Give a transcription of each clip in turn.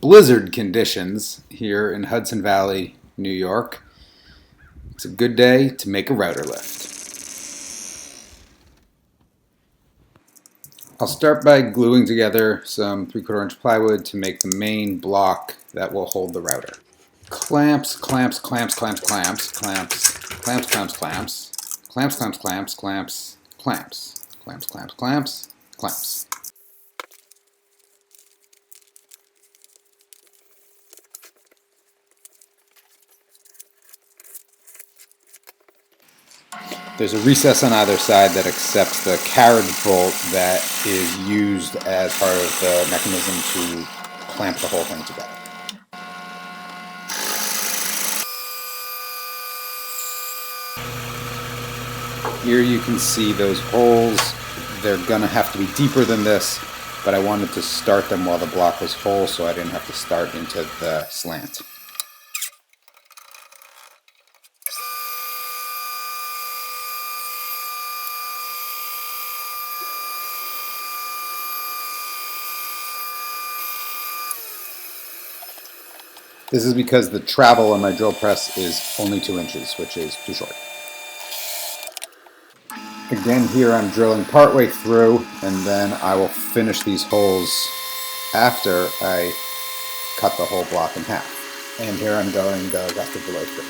blizzard conditions here in Hudson Valley, New York. It's a good day to make a router lift. I'll start by gluing together some 3/4 inch plywood to make the main block that will hold the router. Clamps, clamps, clamps, clamps, clamps, clamps, clamps, clamps, clamps, clamps, clamps, clamps, clamps, clamps, clamps, clamps, clamps, clamps. There's a recess on either side that accepts the carriage bolt that is used as part of the mechanism to clamp the whole thing together. Here you can see those holes. They're gonna have to be deeper than this, but I wanted to start them while the block was whole so I didn't have to start into the slant. This is because the travel on my drill press is only 2 inches, which is too short. Again, here I'm drilling partway through, and then I will finish these holes after I cut the whole block in half. And here I'm going the rest of the way through.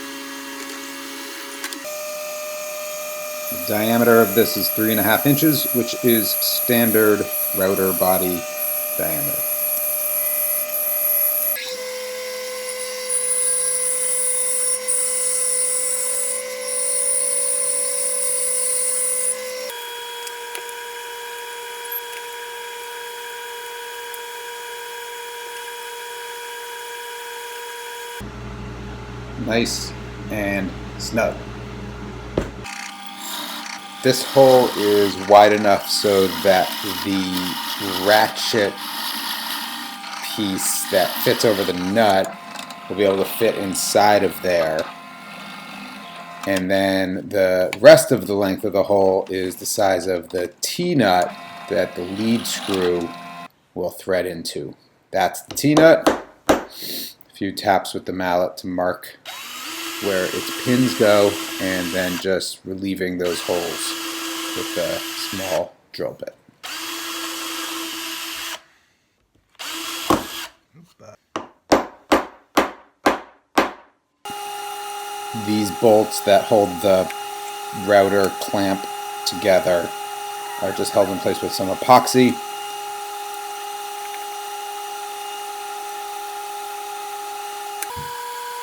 The diameter of this is 3.5 inches, which is standard router body diameter. Nice and snug. This hole is wide enough so that the ratchet piece that fits over the nut will be able to fit inside of there. And then the rest of the length of the hole is the size of the T-nut that the lead screw will thread into. That's the T-nut. A few taps with the mallet to mark where its pins go, and then just relieving those holes with a small drill bit. These bolts that hold the router clamp together are just held in place with some epoxy.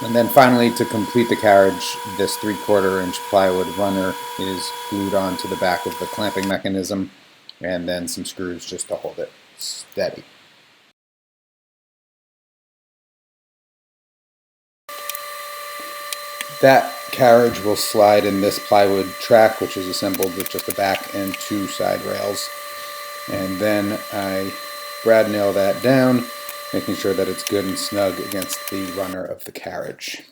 And then finally, to complete the carriage, this 3/4 inch plywood runner is glued onto the back of the clamping mechanism, and then some screws just to hold it steady. That carriage will slide in this plywood track, which is assembled with just the back and 2 side rails. And then I brad nail that down, making sure that it's good and snug against the runner of the carriage.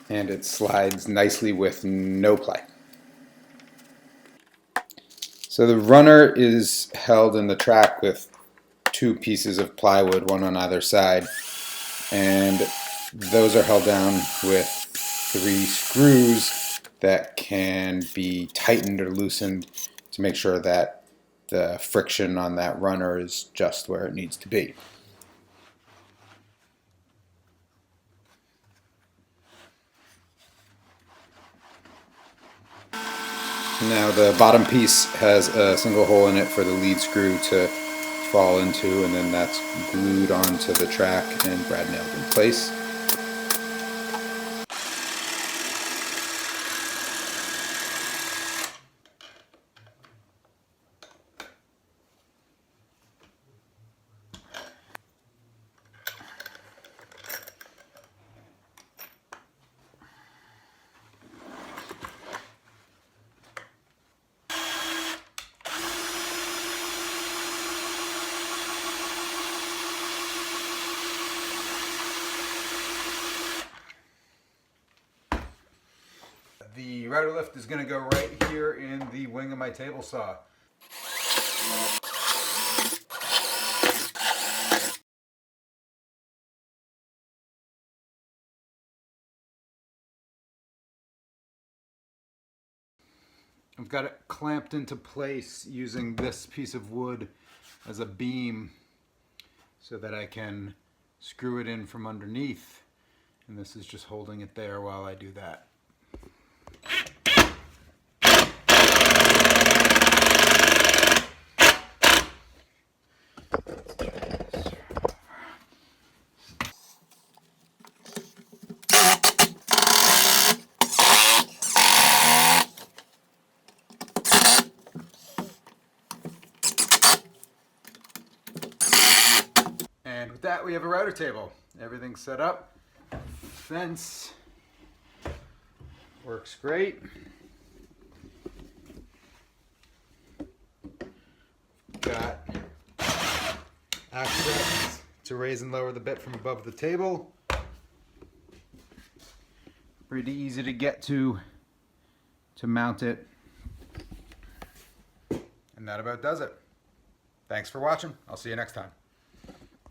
And it slides nicely with no play. So the runner is held in the track with 2 pieces of plywood, one on either side, and those are held down with 3 screws that can be tightened or loosened to make sure that the friction on that runner is just where it needs to be. Now the bottom piece has a single hole in it for the lead screw to fall into, and then that's glued onto the track and brad nailed in place. The router lift is going to go right here in the wing of my table saw. I've got it clamped into place using this piece of wood as a beam so that I can screw it in from underneath. And this is just holding it there while I do that. And with that, we have a router table. Everything's set up. Fence works great. Got access to raise and lower the bit from above the table. Pretty easy to get to mount it. And that about does it. Thanks for watching. I'll see you next time.